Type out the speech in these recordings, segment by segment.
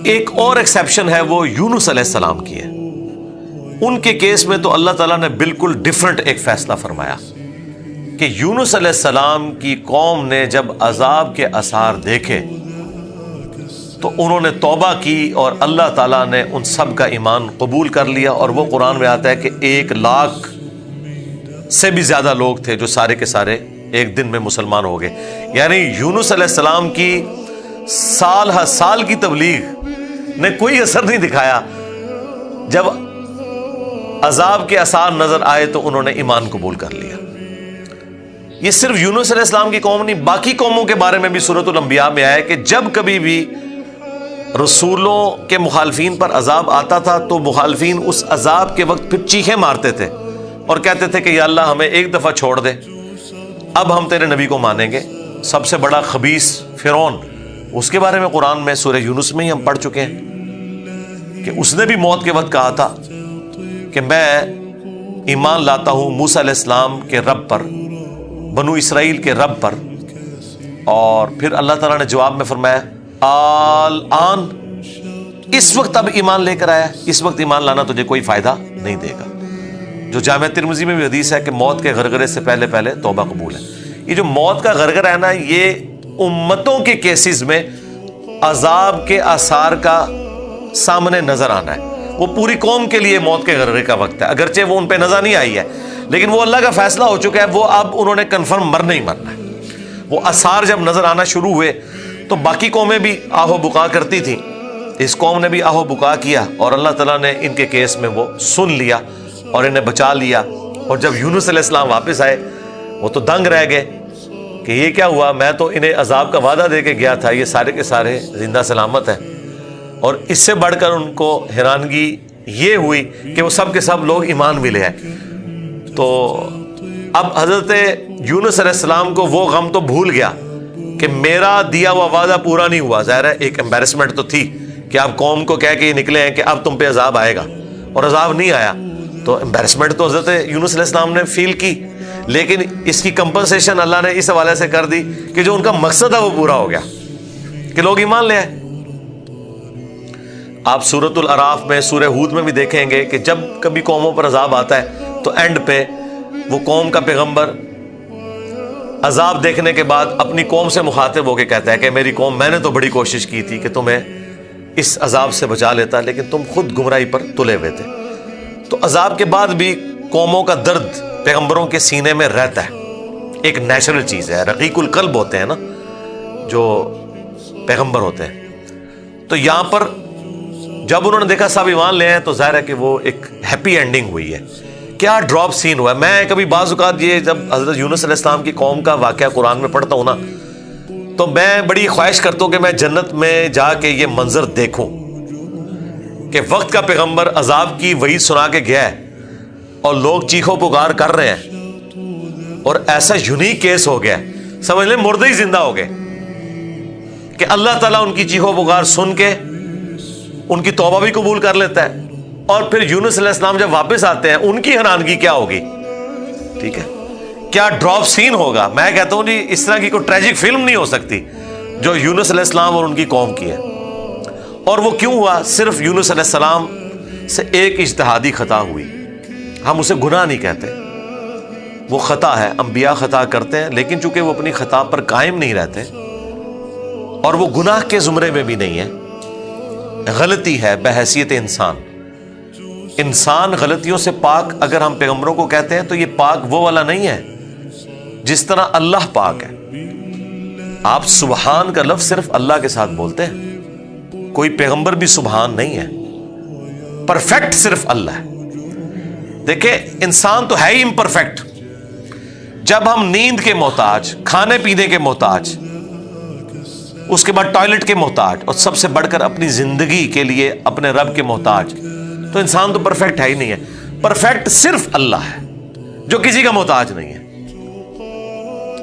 ایک اور ایکسیپشن ہے، وہ یونس علیہ السلام کی ہے۔ ان کے کیس میں تو اللہ تعالیٰ نے بالکل ڈیفرنٹ ایک فیصلہ فرمایا کہ یونس علیہ السلام کی قوم نے جب عذاب کے آثار دیکھے تو انہوں نے توبہ کی اور اللہ تعالیٰ نے ان سب کا ایمان قبول کر لیا، اور وہ قرآن میں آتا ہے کہ 1,00,000 سے بھی زیادہ لوگ تھے جو سارے کے سارے ایک دن میں مسلمان ہو گئے۔ یعنی یونس علیہ السلام کی سال ہر سال کی تبلیغ نے کوئی اثر نہیں دکھایا، جب عذاب کے آثار نظر آئے تو انہوں نے ایمان قبول کر لیا۔ یہ صرف یونس علیہ السلام کی قوم نہیں، باقی قوموں کے بارے میں بھی سورۃ الانبیاء میں آیا کہ جب کبھی بھی رسولوں کے مخالفین پر عذاب آتا تھا تو مخالفین اس عذاب کے وقت پھر چیخیں مارتے تھے اور کہتے تھے کہ یا اللہ ہمیں ایک دفعہ چھوڑ دے، اب ہم تیرے نبی کو مانیں گے۔ سب سے بڑا خبیث فرعون، اس کے بارے میں قرآن میں سورہ یونس میں ہی ہم پڑھ چکے ہیں کہ اس نے بھی موت کے وقت کہا تھا کہ میں ایمان لاتا ہوں موسیٰ علیہ السلام کے رب پر، بنو اسرائیل کے رب پر، اور پھر اللہ تعالیٰ نے جواب میں فرمایا آن، اس وقت اب ایمان لے کر آیا، اس وقت ایمان لانا تجھے کوئی فائدہ نہیں دے گا۔ جو جامع ترمذی میں بھی حدیث ہے کہ موت کے غرغرے سے پہلے پہلے توبہ قبول ہے۔ یہ جو موت کا غرغرہ ہے نا، یہ امتوں کے کیسز میں عذاب کے آثار کا سامنے نظر آنا ہے۔ وہ پوری قوم کے لیے موت کے غرغرے کا وقت ہے، اگرچہ وہ ان پہ نظر نہیں آئی ہے، لیکن وہ اللہ کا فیصلہ ہو چکا ہے، وہ اب انہوں نے کنفرم مرنا ہی مرنا ہے۔ وہ آثار جب نظر آنا شروع ہوئے تو باقی قومیں بھی آہو بکا کرتی تھیں، اس قوم نے بھی آہو بکا کیا، اور اللہ تعالیٰ نے ان کے کیس میں وہ سن لیا اور انہیں بچا لیا۔ اور جب یونس علیہ السلام واپس آئے وہ تو دنگ رہ گئے کہ یہ کیا ہوا، میں تو انہیں عذاب کا وعدہ دے کے گیا تھا، یہ سارے کے سارے زندہ سلامت ہیں۔ اور اس سے بڑھ کر ان کو حیرانگی یہ ہوئی کہ وہ سب کے سب لوگ ایمان ملے ہیں۔ تو اب حضرت یونس علیہ السلام کو وہ غم تو بھول گیا کہ میرا دیا ہوا وعدہ پورا نہیں ہوا۔ ظاہر ہے ایک امبیرسمنٹ تو تھی کہ آپ قوم کو کہہ کے یہ نکلے ہیں کہ اب تم پہ عذاب آئے گا، اور عذاب نہیں آیا، تو امبیرسمنٹ تو حضرت یونس علیہ السلام نے فیل کی، لیکن اس کی کمپنسیشن اللہ نے اس حوالے سے کر دی کہ جو ان کا مقصد تھا وہ پورا ہو گیا کہ لوگ ایمان لے آئے۔ آپ سورۃ الاعراف میں، سورہ ہود میں بھی دیکھیں گے کہ جب کبھی قوموں پر عذاب آتا ہے تو اینڈ پہ وہ قوم کا پیغمبر عذاب دیکھنے کے بعد اپنی قوم سے مخاطب ہو کے کہتا ہے کہ میری قوم، میں نے تو بڑی کوشش کی تھی کہ تمہیں اس عذاب سے بچا لیتا، لیکن تم خود گمراہی پر تلے ہوئے تھے۔ تو عذاب کے بعد بھی قوموں کا درد پیغمبروں کے سینے میں رہتا ہے، ایک نیچرل چیز ہے، رقیق القلب ہوتے ہیں نا جو پیغمبر ہوتے ہیں۔ تو یہاں پر جب انہوں نے دیکھا سب ایمان لے ہیں تو ظاہر ہے کہ وہ ایک ہیپی اینڈنگ ہوئی ہے۔ کیا ڈراپ سین ہوا ہے۔ میں کبھی بعض اوقات یہ جب حضرت یونس علیہ السلام کی قوم کا واقعہ قرآن میں پڑھتا ہوں نا تو میں بڑی خواہش کرتا ہوں کہ میں جنت میں جا کے یہ منظر دیکھوں کہ وقت کا پیغمبر عذاب کی وعید سنا کے گیا ہے اور لوگ چیخو پکار کر رہے ہیں، اور ایسا یونیک کیس ہو گیا ہے، سمجھ لیں مردے ہی زندہ ہو گئے کہ اللہ تعالیٰ ان کی چیخو پکار سن کے ان کی توبہ بھی قبول کر لیتا ہے، اور پھر یونس علیہ السلام جب واپس آتے ہیں ان کی حیرانگی کیا ہوگی، ٹھیک ہے، کیا ڈراپ سین ہوگا۔ میں کہتا ہوں جی اس طرح کی کوئی ٹریجک فلم نہیں ہو سکتی جو یونس علیہ السلام اور ان کی قوم کی ہے۔ اور وہ کیوں ہوا؟ صرف یونس علیہ السلام سے ایک اجتہادی خطا ہوئی۔ ہم اسے گناہ نہیں کہتے، وہ خطا ہے، انبیاء خطا کرتے ہیں، لیکن چونکہ وہ اپنی خطا پر قائم نہیں رہتے اور وہ گناہ کے زمرے میں بھی نہیں ہے، غلطی ہے بحیثیت انسان۔ انسان غلطیوں سے پاک اگر ہم پیغمبروں کو کہتے ہیں تو یہ پاک وہ والا نہیں ہے جس طرح اللہ پاک ہے۔ آپ سبحان کا لفظ صرف اللہ کے ساتھ بولتے ہیں، کوئی پیغمبر بھی سبحان نہیں ہے، پرفیکٹ صرف اللہ ہے۔ دیکھیں انسان تو ہے ہی امپرفیکٹ۔ جب ہم نیند کے محتاج، کھانے پینے کے محتاج، اس کے بعد ٹوائلٹ کے محتاج، اور سب سے بڑھ کر اپنی زندگی کے لیے اپنے رب کے محتاج، تو انسان تو پرفیکٹ ہے ہی نہیں ہے۔ پرفیکٹ صرف اللہ ہے جو کسی کا محتاج نہیں ہے،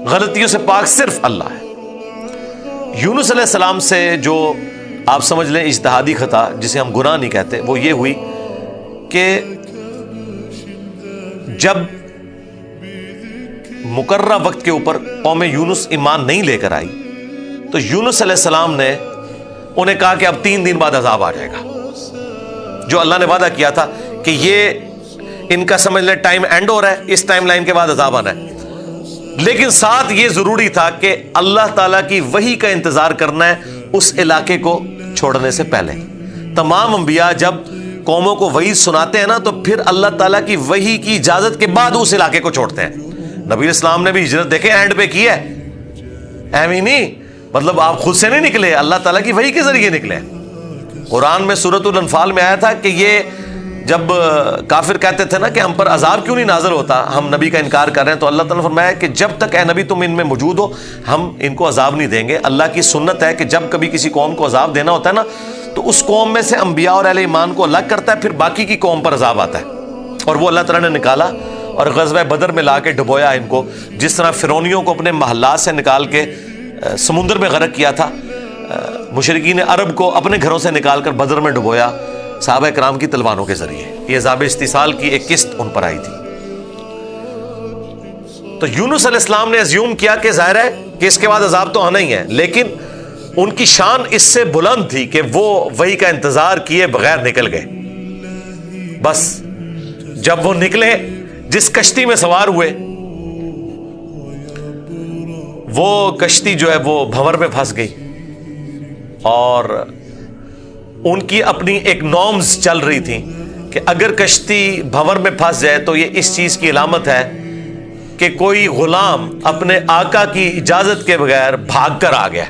غلطیوں سے پاک صرف اللہ ہے۔ یونس علیہ السلام سے جو آپ سمجھ لیں اجتہادی خطا، جسے ہم گناہ نہیں کہتے، وہ یہ ہوئی کہ جب مقررہ وقت کے اوپر قوم یونس ایمان نہیں لے کر آئی تو یونس علیہ السلام نے انہیں کہا کہ اب 3 دن بعد عذاب آ جائے گا، جو اللہ نے وعدہ کیا تھا کہ یہ ان کا سمجھ لیں ٹائم اینڈ ہو رہا ہے، اس ٹائم لائن کے بعد عذاب آنا ہے۔ لیکن ساتھ یہ ضروری تھا کہ اللہ تعالیٰ کی وحی کا انتظار کرنا ہے اس علاقے کو چھوڑنے سے پہلے۔ تمام انبیاء جب قوموں کو وحی سناتے ہیں نا تو پھر اللہ تعالیٰ کی وحی کی اجازت کے بعد اس علاقے کو چھوڑتے ہیں۔ نبی اسلام نے بھی ہجرت دیکھیں اینڈ پہ کی ہے، ایم ہی نہیں، مطلب آپ خود سے نہیں نکلے، اللہ تعالیٰ کی وحی کے ذریعے نکلے۔ قرآن میں سورۃ الانفال میں آیا تھا کہ یہ جب کافر کہتے تھے نا کہ ہم پر عذاب کیوں نہیں نازل ہوتا، ہم نبی کا انکار کر رہے ہیں، تو اللہ تعالیٰ نے فرمایا کہ جب تک اے نبی تم ان میں موجود ہو ہم ان کو عذاب نہیں دیں گے۔ اللہ کی سنت ہے کہ جب کبھی کسی قوم کو عذاب دینا ہوتا ہے نا تو اس قوم میں سے انبیاء اور اہل ایمان کو الگ کرتا ہے، پھر باقی کی قوم پر عذاب آتا ہے، اور وہ اللہ تعالیٰ نے نکالا اور غزوہ بدر میں لا کے ڈبویا ان کو، جس طرح فرعونیوں کو اپنے محلات سے نکال کے سمندر میں غرق کیا تھا، مشرکین عرب کو اپنے گھروں سے نکال کر بدر میں ڈبویا صحابہ کرام کی تلواروں کے ذریعے۔ یہ عذاب استیصال کی ایک قسط ان پر آئی تھی۔ تو یونس علیہ السلام نے ایزیوم کیا کہ ظاہر ہے کہ اس کے بعد عذاب تو آنا ہی ہے، لیکن ان کی شان اس سے بلند تھی کہ وہ وحی کا انتظار کیے بغیر نکل گئے۔ بس جب وہ نکلے، جس کشتی میں سوار ہوئے، وہ کشتی جو ہے وہ بھنور میں پھنس گئی، اور ان کی اپنی ایک نارمز چل رہی تھی کہ اگر کشتی بھنور میں پھنس جائے تو یہ اس چیز کی علامت ہے کہ کوئی غلام اپنے آقا کی اجازت کے بغیر بھاگ کر آ گیا۔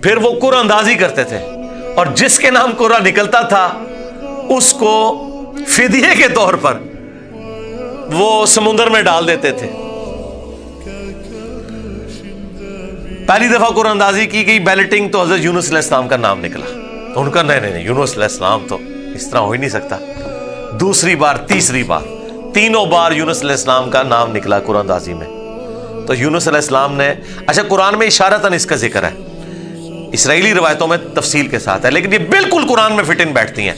پھر وہ قرعہ اندازی کرتے تھے، اور جس کے نام قرعہ نکلتا تھا اس کو فدیے کے طور پر وہ سمندر میں ڈال دیتے تھے۔ پہلی دفعہ قرآن اندازی کی گئی، بیلٹنگ، تو حضرت یونس علیہ السلام کا نام نکلا، تو ان کا نہیں یونس علیہ السلام تو اس طرح ہو ہی نہیں سکتا۔ دوسری بار، تیسری بار، تینوں بار یونس علیہ السلام کا نام نکلا قرآن اندازی میں۔ تو یونس علیہ السلام نے، اچھا قرآن میں اشارتاً اس کا ذکر ہے، اسرائیلی روایتوں میں تفصیل کے ساتھ ہے، لیکن یہ بالکل قرآن میں فٹ ان بیٹھتی ہیں۔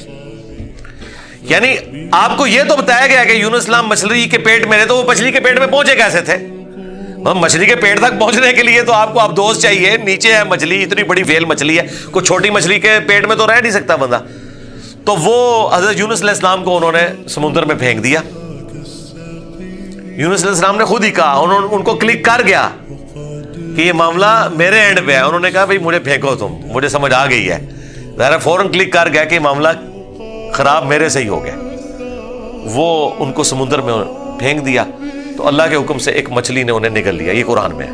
یعنی آپ کو یہ تو بتایا گیا کہ یونس السلام مچھلی کے پیٹ میں رہے، تو وہ مچھلی کے پیٹ میں پہنچے کیسے تھے؟ مچھلی کے پیٹ تک پہنچنے کے لیے تو آپ کو دوست چاہیے، نیچے ہے مچھلی، اتنی بڑی ویل مچھلی ہے، کوئی چھوٹی مچھلی کے پیٹ میں تو رہ نہیں سکتا بندہ۔ تو وہ حضرت یونس علیہ السلام کو انہوں نے سمندر میں پھینک دیا۔ یونس علیہ السلام نے خود ہی کہا، ان کو کلک کر گیا کہ یہ معاملہ میرے اینڈ پہ ہے۔ انہوں نے کہا بھائی مجھے پھینکو، تم، مجھے سمجھ آ گئی ہے، ظاہر فوراً کلک کر گیا کہ یہ معاملہ خراب میرے سے ہی ہو گیا۔ وہ ان کو سمندر میں پھینک دیا، تو اللہ کے حکم سے ایک مچھلی نے انہیں نگل لیا۔ یہ قرآن میں ہے،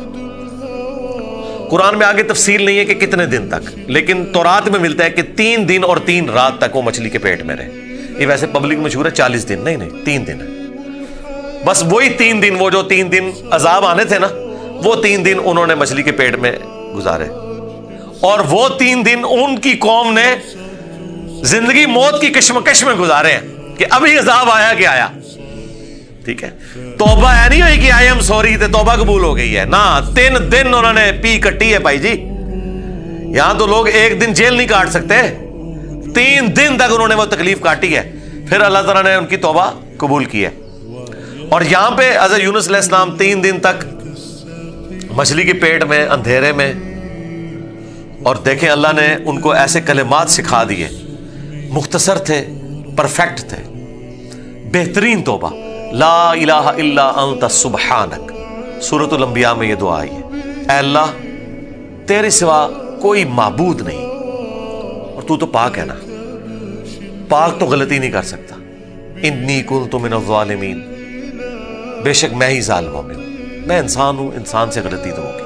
قرآن میں آگے تفصیل نہیں ہے کہ کتنے دن تک، لیکن تورات میں ملتا ہے کہ 3 دن اور 3 رات تک وہ مچھلی کے پیٹ میں رہے۔ یہ ویسے پبلک مشہور ہے 40 دن، نہیں 3 دن ہے، بس وہی 3 دن، وہ جو 3 دن عذاب آنے تھے نا، وہ 3 دن انہوں نے مچھلی کے پیٹ میں گزارے، اور وہ 3 دن ان کی قوم نے زندگی موت کی کشمکش میں گزارے ہیں کہ ابھی عذاب آیا کہ آیا۔ ٹھیک ہے، توبہ ہے نہیں ہوئی کہ آئی ایم سوری تے توبہ قبول ہو گئی ہے، نہ 3 دن انہوں نے پی کٹی ہے بھائی جی۔ یہاں تو لوگ 1 دن جیل نہیں کاٹ سکتے، 3 دن تک انہوں نے وہ تکلیف کاٹی ہے، پھر اللہ تعالیٰ نے ان کی توبہ قبول کی ہے۔ اور یہاں پہ حضرت یونس علیہ السلام 3 دن تک مچھلی کے پیٹ میں، اندھیرے میں، اور دیکھیں اللہ نے ان کو ایسے کلمات سکھا دیے، مختصر تھے، پرفیکٹ تھے، بہترین توبہ، لا الہ الا انت سبحانک۔ سورۃ الانبیاء میں یہ دعا آئی ہے، اے اللہ تیرے سوا کوئی معبود نہیں، اور تو پاک ہے نا، پاک تو غلطی نہیں کر سکتا۔ انی کنت من الظالمین، بے شک میں ہی ظالموں میں ہوں، میں انسان ہوں، انسان سے غلطی تو ہوگی۔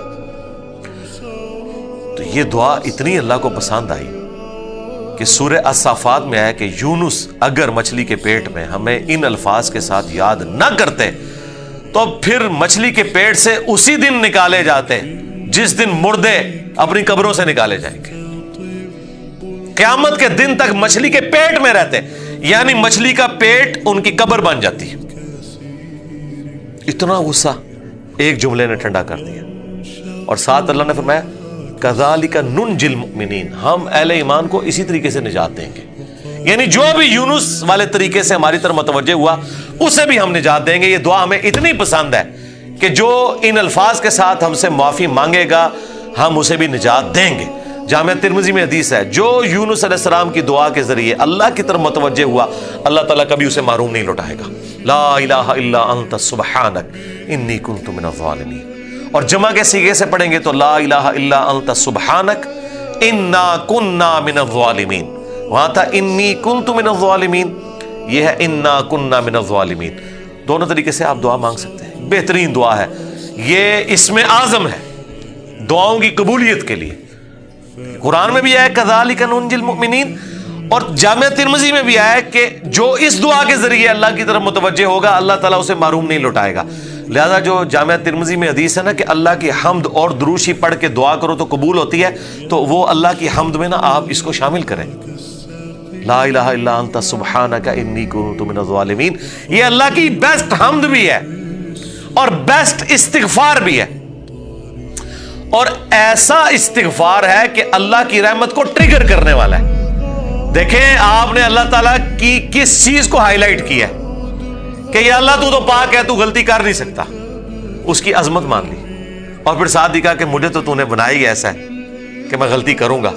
تو یہ دعا اتنی اللہ کو پسند آئی کہ سورہ الصافات میں آیا کہ یونس اگر مچھلی کے پیٹ میں ہمیں ان الفاظ کے ساتھ یاد نہ کرتے تو پھر مچھلی کے پیٹ سے اسی دن نکالے جاتے جس دن مردے اپنی قبروں سے نکالے جائیں گے، قیامت کے دن تک مچھلی کے پیٹ میں رہتے، یعنی مچھلی کا پیٹ ان کی قبر بن جاتی۔ اتنا غصہ ایک جملے نے ٹھنڈا کر دیا، اور ساتھ اللہ نے فرمایا کذالک ننجی المؤمنین، ہم اہل ایمان کو اسی طریقے سے نجات دیں گے، یعنی جو بھی یونس والے طریقے سے ہماری طرف متوجہ ہوا اسے بھی ہم نجات دیں گے۔ یہ دعا ہمیں اتنی پسند ہے کہ جو ان الفاظ کے ساتھ ہم سے معافی مانگے گا ہم اسے بھی نجات دیں گے۔ جامعہ ترمذی میں حدیث ہے، جو یونس علیہ السلام کی دعا کے ذریعے اللہ کی طرف متوجہ ہوا اللہ تعالیٰ کبھی اسے محروم نہیں لوٹائے گا۔ لا الہ الا انت سبحانک انی کنت من الظالمین۔ اور جمع کے صیغے سے پڑھیں گے تو لا الہ الا انت سبحانک انا کننا من الظالمین، وہاں تھا انی کنت من الظالمین، یہ ہے انا کننا من الظالمین۔ دونوں طریقے سے آپ دعا مانگ سکتے ہیں، بہترین دعا ہے یہ، اسم اعظم ہے دعاؤں کی قبولیت کے لیے۔ قرآن میں بھی آیا کذالک ننجی المؤمنین، اور جامعہ ترمذی میں بھی آیا کہ جو اس دعا کے ذریعے اللہ کی طرف متوجہ ہوگا اللہ تعالیٰ اسے محروم نہیں لوٹائے گا۔ لہذا جو جامعہ ترمذی میں حدیث ہے نا کہ اللہ کی حمد اور دروشی پڑھ کے دعا کرو تو قبول ہوتی ہے، تو وہ اللہ کی حمد میں نا آپ اس کو شامل کریں، لا الہ الا انت سبحانک انی کنت من الظالمین۔ یہ اللہ کی بیسٹ حمد بھی ہے اور بیسٹ استغفار بھی ہے، اور ایسا استغفار ہے کہ اللہ کی رحمت کو ٹریگر کرنے والا ہے۔ دیکھیں آپ نے اللہ تعالیٰ کی کس چیز کو ہائی لائٹ کیا ہے کہ یا اللہ تو پاک ہے، تو غلطی کر نہیں سکتا، اس کی عظمت مان لی، اور پھر ساتھ ہی کہا کہ مجھے تو نے بنایا ہی ایسا ہے کہ میں غلطی کروں گا،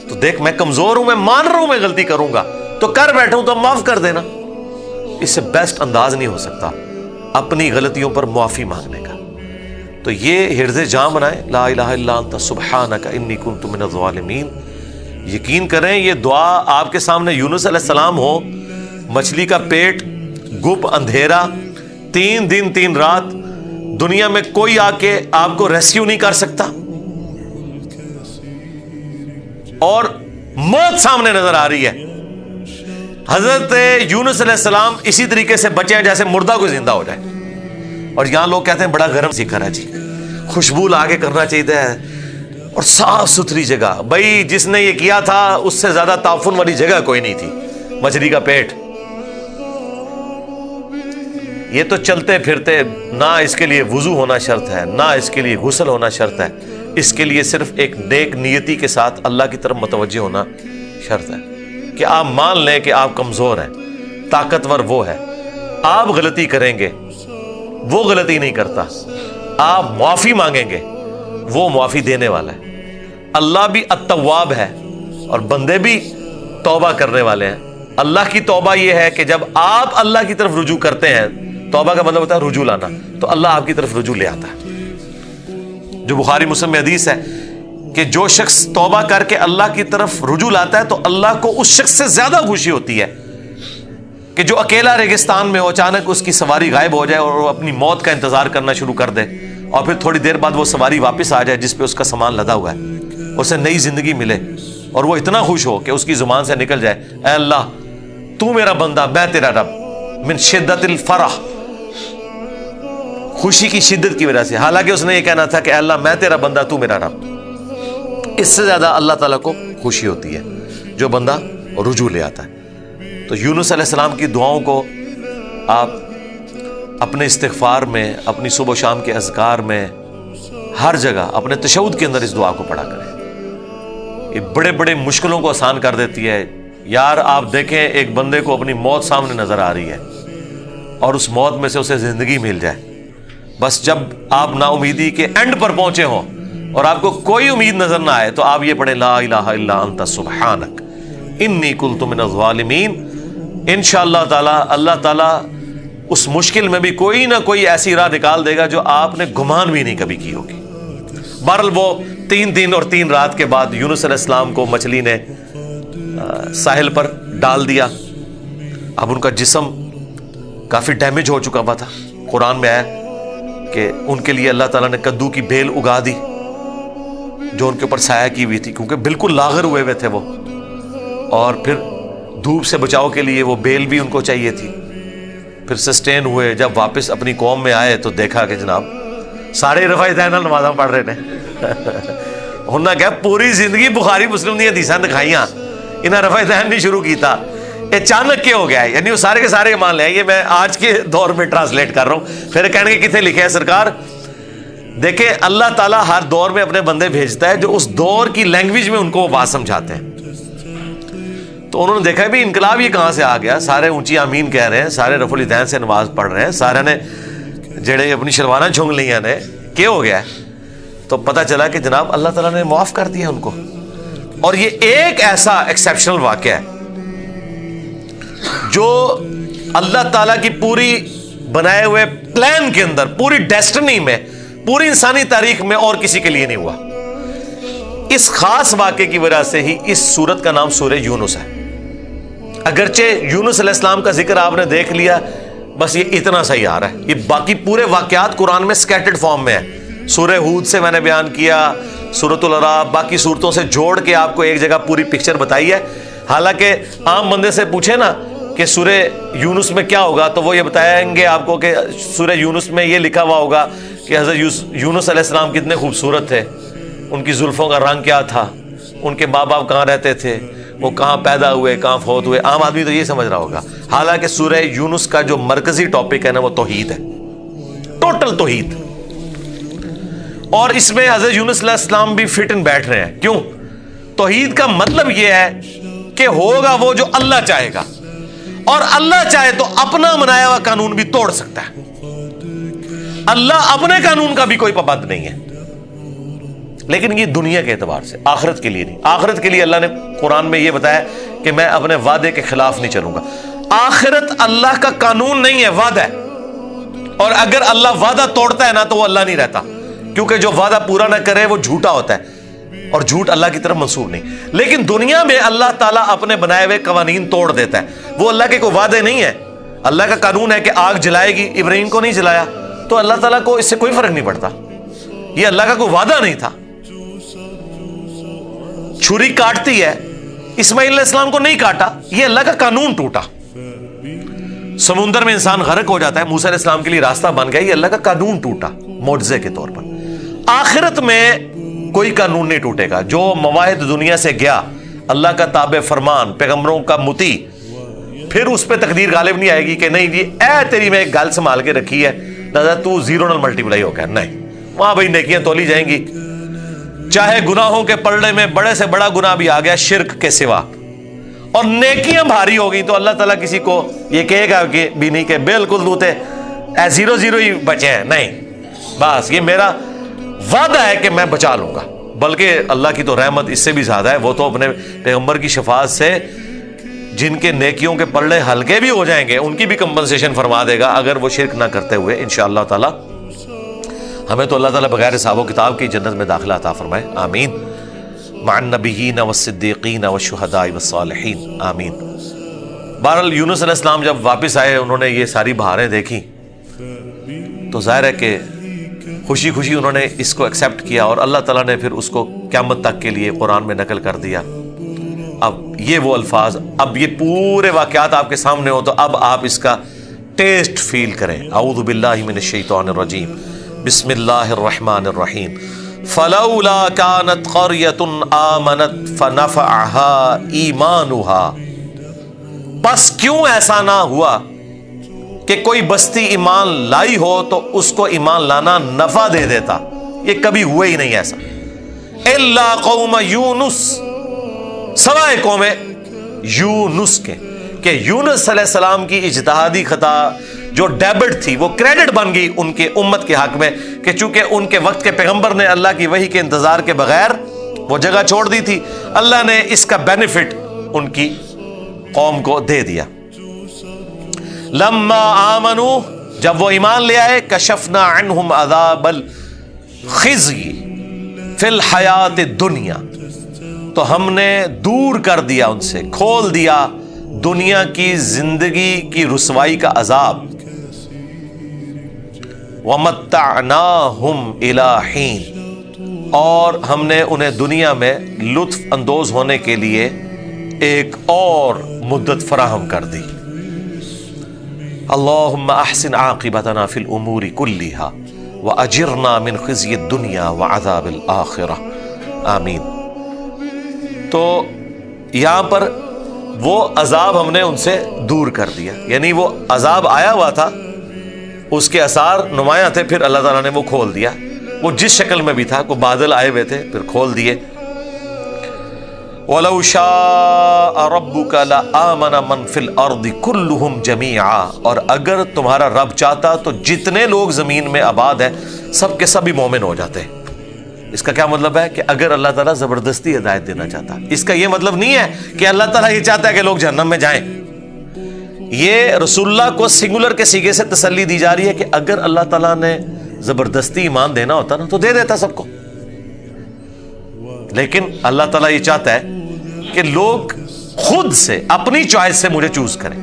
تو دیکھ میں کمزور ہوں، میں مان رہا ہوں میں غلطی کروں گا، تو کر بیٹھا ہوں تو معاف کر دینا۔ اس سے بیسٹ انداز نہیں ہو سکتا اپنی غلطیوں پر معافی مانگنے کا۔ تو یہ حرز جاں بنائیں، لا الہ الا انت سبحانک انی کنت من الظالمین۔ یقین کریں یہ دعا آپ کے سامنے یونس علیہ السلام ہو، مچھلی کا پیٹ، گپ اندھیرا، 3 دن 3 رات، دنیا میں کوئی آ کے آپ کو ریسکیو نہیں کر سکتا، اور موت سامنے نظر آ رہی ہے۔ حضرت یونس علیہ السلام اسی طریقے سے بچے ہیں جیسے مردہ کو زندہ ہو جائے، اور یہاں لوگ کہتے ہیں بڑا گرم ذکر ہے جی، خوشبو لا کے کرنا چاہیے اور صاف ستھری جگہ۔ بھائی جس نے یہ کیا تھا اس سے زیادہ تعفن والی جگہ کوئی نہیں تھی، مچھلی کا پیٹ۔ یہ تو چلتے پھرتے، نہ اس کے لیے وضو ہونا شرط ہے، نہ اس کے لیے غسل ہونا شرط ہے، اس کے لیے صرف ایک نیک نیتی کے ساتھ اللہ کی طرف متوجہ ہونا شرط ہے کہ آپ مان لیں کہ آپ کمزور ہیں، طاقتور وہ ہے، آپ غلطی کریں گے وہ غلطی نہیں کرتا، آپ معافی مانگیں گے وہ معافی دینے والا ہے۔ اللہ بھی التواب ہے اور بندے بھی توبہ کرنے والے ہیں۔ اللہ کی توبہ یہ ہے کہ جب آپ اللہ کی طرف رجوع کرتے ہیں، توبہ کا مطلب ہوتا ہے رجوع لانا، تو اللہ آپ کی طرف رجوع لے آتا ہے۔ جو بخاری مسلم میں حدیث ہے کہ جو شخص توبہ کر کے اللہ کی طرف رجوع لاتا ہے تو اللہ کو اس شخص سے زیادہ خوشی ہوتی ہے کہ جو اکیلا ریگستان میں ہو، اچانک اس کی سواری غائب ہو جائے اور وہ اپنی موت کا انتظار کرنا شروع کر دے، اور پھر تھوڑی دیر بعد وہ سواری واپس آ جائے جس پہ اس کا سامان لدا ہوا ہے، اسے نئی زندگی ملے، اور وہ اتنا خوش ہو کہ اس کی زبان سے نکل جائے اے اللہ تو میرا بندہ میں تیرا رب، من شدت الفرح، خوشی کی شدت کی وجہ سے، حالانکہ اس نے یہ کہنا تھا کہ اے اللہ میں تیرا بندہ تو میرا رب۔ اس سے زیادہ اللہ تعالیٰ کو خوشی ہوتی ہے جو بندہ رجوع لے آتا ہے۔ تو یونس علیہ السلام کی دعاؤں کو آپ اپنے استغفار میں، اپنی صبح و شام کے اذکار میں، ہر جگہ اپنے تشہد کے اندر اس دعا کو پڑھا کریں، یہ بڑے بڑے مشکلوں کو آسان کر دیتی ہے۔ یار آپ دیکھیں ایک بندے کو اپنی موت سامنے نظر آ رہی ہے اور اس موت میں سے اسے زندگی مل جائے، بس جب آپ نا امیدی کے اینڈ پر پہنچے ہوں اور آپ کو کوئی امید نظر نہ آئے تو آپ یہ پڑھیں لا الہ الا انت سبحانک انی کنت من الظالمین۔ انشاءاللہ تعالی اللہ تعالیٰ اس مشکل میں بھی کوئی نہ کوئی ایسی راہ نکال دے گا جو آپ نے گمان بھی نہیں کبھی کی ہوگی۔ بہرحال وہ 3 دن اور 3 رات کے بعد یونس علیہ السلام کو مچھلی نے ساحل پر ڈال دیا۔ اب ان کا جسم کافی ڈیمیج ہو چکا ہوا تھا، قرآن میں آیا کہ ان کے لیے اللہ تعالیٰ نے کدو کی بیل اگا دی جو ان کے اوپر سایہ کی ہوئی تھی، کیونکہ بالکل لاغر ہوئے ہوئے تھے وہ، اور پھر دھوپ سے بچاؤ کے لیے وہ بیل بھی ان کو چاہیے تھی۔ پھر سسٹین ہوئے، جب واپس اپنی قوم میں آئے تو دیکھا کہ جناب سارے رفع دین نمازاں پڑھ رہے ہیں۔ انہوں نے کہا پوری زندگی بخاری مسلم دی حدیثاں دکھائیاں، انہیں رفع دین نہیں شروع کیتا، اچانک کیا ہو گیا ہے؟ یعنی وہ سارے کے سارے مان لیں۔ یہ میں آج کے دور میں ٹرانسلیٹ کر رہا ہوں، پھر کہنے کے کتنے لکھے ہیں سرکار؟ دیکھیں اللہ تعالیٰ ہر دور میں اپنے بندے بھیجتا ہے جو اس دور کی لینگویج میں ان کو وہ بات سمجھاتے ہیں۔ تو انہوں نے دیکھا بھی انقلاب یہ کہاں سے آ گیا، سارے اونچی آمین کہہ رہے ہیں، سارے رفع الیدین سے نماز پڑھ رہے ہیں، سارے نے جڑے اپنی شلواریں چھنگ لیاں نے کیا ہو گیا ہے؟ تو پتہ چلا کہ جناب اللہ تعالیٰ نے معاف کر دیا ان کو. اور یہ ایک ایسا ایکسیپشنل واقعہ ہے جو اللہ تعالیٰ کی پوری بنائے ہوئے پلان کے اندر، پوری ڈیسٹنی میں، پوری انسانی تاریخ میں اور کسی کے لیے نہیں ہوا. اس خاص واقعے کی وجہ سے ہی اس سورت کا نام سورہ یونس ہے. اگرچہ یونس علیہ السلام کا ذکر آپ نے دیکھ لیا، بس یہ اتنا صحیح آ رہا ہے. یہ باقی پورے واقعات قرآن میں سکیٹرڈ فارم میں ہے. سورہ ہود سے میں نے بیان کیا، سورۃ الاعراف، باقی صورتوں سے جوڑ کے آپ کو ایک جگہ پوری پکچر بتائی ہے. حالانکہ عام بندے سے پوچھے نا کہ سورہ یونس میں کیا ہوگا تو وہ یہ بتائیں گے آپ کو کہ سورہ یونس میں یہ لکھا ہوا ہوگا کہ حضرت یونس علیہ السلام کتنے خوبصورت تھے، ان کی زلفوں کا رنگ کیا تھا، ان کے ماں باپ کہاں رہتے تھے، وہ کہاں پیدا ہوئے، کہاں فوت ہوئے. عام آدمی تو یہ سمجھ رہا ہوگا. حالانکہ سورہ یونس کا جو مرکزی ٹاپک ہے نا وہ توحید ہے، ٹوٹل توحید. اور اس میں حضرت یونس علیہ السلام بھی فٹ ان بیٹھ رہے ہیں. کیوں؟ توحید کا مطلب یہ ہے کہ ہوگا وہ جو اللہ چاہے گا، اور اللہ چاہے تو اپنا بنایا ہوا قانون بھی توڑ سکتا ہے. اللہ اپنے قانون کا بھی کوئی پابند نہیں ہے. لیکن یہ دنیا کے اعتبار سے، آخرت کے لیے نہیں. آخرت کے لیے اللہ نے قرآن میں یہ بتایا کہ میں اپنے وعدے کے خلاف نہیں چلوں گا. آخرت اللہ کا قانون نہیں ہے، وعدہ ہے. اور اگر اللہ وعدہ توڑتا ہے نا تو وہ اللہ نہیں رہتا، کیونکہ جو وعدہ پورا نہ کرے وہ جھوٹا ہوتا ہے، اور جھوٹ اللہ کی طرف منسوب نہیں. لیکن دنیا میں اللہ تعالیٰ اپنے بنائے ہوئے قوانین توڑ دیتا ہے. وہ اللہ کے کوئی وعدے نہیں ہے. اللہ کا قانون ہے کہ آگ جلائے گی، ابراہیم کو نہیں جلایا تو اللہ تعالیٰ کو اس سے کوئی فرق نہیں پڑتا. یہ اللہ کا کوئی وعدہ نہیں تھا. چھری کاٹتی ہے، اسماعیل علیہ السلام کو نہیں کاٹا، یہ اللہ کا قانون ٹوٹا. سمندر میں انسان غرق ہو جاتا ہے، موسیٰ علیہ السلام کے لیے راستہ بن گیا، یہ اللہ کا قانون ٹوٹا معجزے کے طور پر. آخرت میں کوئی قانون نہیں ٹوٹے گا. جو مواہد دنیا سے گیا، اللہ کا تابع فرمان، پیغمبروں کا مطیع، پھر اس پہ تقدیر غالب نہیں آئے گی کہ نہیں جی اے تیری میں ایک گل سنبھال کے رکھی ہے لہذا تو زیرو نل ملٹیپلائی ہو گیا. نہیں، وہاں بھائی نیکیاں تولی جائیں گی. چاہے گناہوں کے پلڑے میں بڑے سے بڑا گناہ بھی آ گیا شرک کے سوا، اور نیکیاں بھاری ہو گئی تو اللہ تعالیٰ کسی کو یہ کہے گا کہ بھی نہیں کہ بالکل دوتے اے زیرو زیرو ہی بچے ہیں. نہیں، بس یہ میرا وعدہ ہے کہ میں بچا لوں گا. بلکہ اللہ کی تو رحمت اس سے بھی زیادہ ہے. وہ تو اپنے پیغمبر کی شفاعت سے جن کے نیکیوں کے پلڑے ہلکے بھی ہو جائیں گے ان کی بھی کمپنسیشن فرما دے گا اگر وہ شرک نہ کرتے ہوئے. انشاءاللہ تعالی ہمیں تو اللہ تعالیٰ بغیر حساب و کتاب کی جنت میں داخلہ عطا فرمائے. آمین. مع النبیین والصدیقین والشہداء والصالحین. آمین. بہرحال یونس علیہ السلام جب واپس آئے، انہوں نے یہ ساری بہاریں دیکھی تو ظاہر ہے کہ خوشی خوشی انہوں نے اس کو ایکسیپٹ کیا، اور اللہ تعالیٰ نے پھر اس کو قیامت تک کے لیے قرآن میں نقل کر دیا. اب یہ وہ الفاظ، اب یہ پورے واقعات آپ کے سامنے ہو تو اب آپ اس کا ٹیسٹ فیل کریں. اعوذ باللہ من الشیطان الرجیم، بسم اللہ الرحمن الرحیم. فلولا كانت قرية آمنت فنفعها ایمانها، بس کیوں ایسا نہ ہوا کہ کوئی بستی ایمان لائی ہو تو اس کو ایمان لانا نفع دے دیتا. یہ کبھی ہوا ہی نہیں ایسا. الا قوم یونس، سوائے قوم یونس کے، کہ یونس علیہ السلام کی اجتہادی خطا جو ڈیبٹ تھی وہ کریڈٹ بن گئی ان کے امت کے حق میں، کہ چونکہ ان کے وقت کے پیغمبر نے اللہ کی وحی کے انتظار کے بغیر وہ جگہ چھوڑ دی تھی، اللہ نے اس کا بینیفٹ ان کی قوم کو دے دیا. لما آمنوا، جب وہ ایمان لے آئے، کشفنا عنہم عذاب الخزی فی الحیات الدنیا، تو ہم نے دور کر دیا ان سے، کھول دیا دنیا کی زندگی کی رسوائی کا عذاب. وَمَتَّعْنَاهُمْ إِلَىٰ حِينٍ، اور ہم نے انہیں دنیا میں لطف اندوز ہونے کے لیے ایک اور مدت فراہم کر دی. اللہم احسن عاقبتنا فی الامور کلیہا واجرنا من خزی الدنیا وعذاب الآخرہ. آمین. تو یہاں پر وہ عذاب ہم نے ان سے دور کر دیا، یعنی وہ عذاب آیا ہوا تھا، اس کے اثار نمایاں تھے، پھر اللہ تعالیٰ نے وہ کھول دیا. وہ جس شکل میں بھی تھا، کوئی بادل آئے ہوئے تھے، پھر کھول دیے. وَلَوْ شَاءَ رَبُّكَ لَآمَنَ مَنْ فِي الْأَرْضِ كُلُّهُمْ جَمِيعًا، اور اگر تمہارا رب چاہتا تو جتنے لوگ زمین میں آباد ہیں سب کے سب ہی مومن ہو جاتے۔ اس کا کیا مطلب ہے کہ اگر اللہ تعالیٰ زبردستی ہدایت دینا چاہتا، اس کا یہ مطلب نہیں ہے کہ اللہ تعالیٰ یہ چاہتا ہے کہ لوگ جہنم میں جائیں۔ یہ رسول اللہ کو سنگولر کے سیغے سے تسلی دی جا رہی ہے کہ اگر اللہ تعالیٰ نے زبردستی ایمان دینا ہوتا نا تو دے دیتا سب کو، لیکن اللہ تعالیٰ یہ چاہتا ہے کہ لوگ خود سے اپنی چوائس سے مجھے چوز کریں۔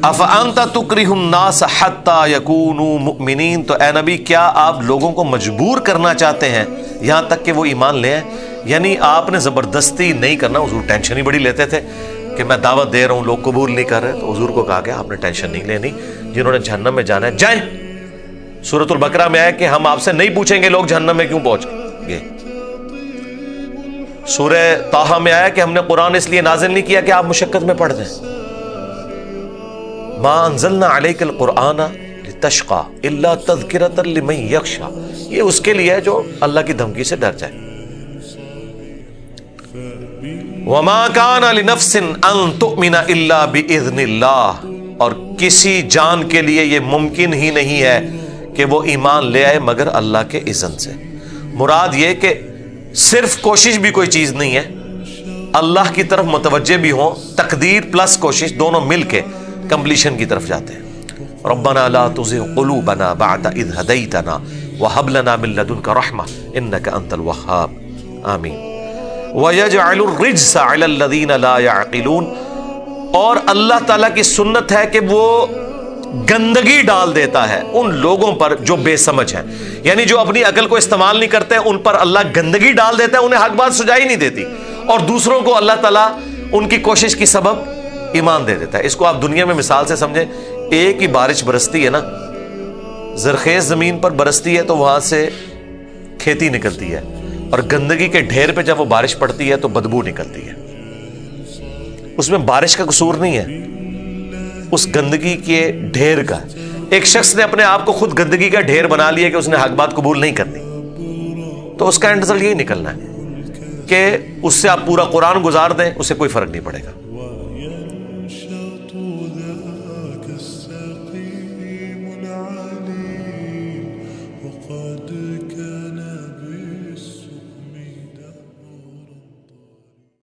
افانت تکرہ الناس حتی یکونوا مؤمنین، تو اے نبی کیا آپ لوگوں کو مجبور کرنا چاہتے ہیں یہاں تک کہ وہ ایمان لے آئیں؟ یعنی آپ نے زبردستی نہیں کرنا۔ حضور ٹینشن ہی بڑی لیتے تھے کہ میں دعوت دے رہا ہوں لوگ قبول نہیں کر رہے، تو حضور کو کہا گیا آپ نے ٹینشن نہیں لینی، جنہوں نے جہنم میں جانا ہے جائیں۔ سورۃ البقرہ میں آیا کہ ہم آپ سے نہیں پوچھیں گے لوگ جہنم میں کیوں پہنچ گئے۔ سورہ طٰہٰ میں آیا کہ ہم نے قرآن اس لیے نازل نہیں کیا کہ آپ مشقت میں پڑھ دیں۔ ما انزلنا علیک القرآن لتشقی الا تذکرۃ لمن یخشی، یہ اس کے لیے ہے جو اللہ کی دھمکی سے ڈر جائے۔ وما کان لنفس ان تؤمن الا باذن اللہ، اور کسی جان کے لیے یہ ممکن ہی نہیں ہے کہ وہ ایمان لے آئے مگر اللہ کے اذن سے۔ مراد یہ کہ صرف کوشش بھی کوئی چیز نہیں ہے، اللہ کی طرف متوجہ بھی ہوں، تقدیر پلس کوشش دونوں مل کے کمپلیشن کی طرف جاتے ہیں۔ ربنا لا تزغ قلوبنا بعد اذ ہدیتنا وہب لنا من لدنک رحمہ انک انت الوہاب، آمین۔ وَيَجْعَلُ الرِّجْسَ عَلَى الَّذِينَ لَا يَعْقِلُونَ، اور اللہ تعالیٰ کی سنت ہے کہ وہ گندگی ڈال دیتا ہے ان لوگوں پر جو بے سمجھ ہیں، یعنی جو اپنی عقل کو استعمال نہیں کرتے ان پر اللہ گندگی ڈال دیتا ہے، انہیں حق بات سجائی نہیں دیتی، اور دوسروں کو اللہ تعالیٰ ان کی کوشش کی سبب ایمان دے دیتا ہے۔ اس کو آپ دنیا میں مثال سے سمجھیں، ایک ہی بارش برستی ہے نا، زرخیز زمین پر برستی ہے تو وہاں سے کھیتی نکلتی ہے، اور گندگی کے ڈھیر پہ جب وہ بارش پڑتی ہے تو بدبو نکلتی ہے۔ اس میں بارش کا قصور نہیں ہے، اس گندگی کے ڈھیر کا۔ ایک شخص نے اپنے آپ کو خود گندگی کا ڈھیر بنا لیا کہ اس نے حق بات قبول نہیں کرنی، تو اس کا اینڈ رزلٹ یہی نکلنا ہے کہ اس سے آپ پورا قرآن گزار دیں، اسے کوئی فرق نہیں پڑے گا۔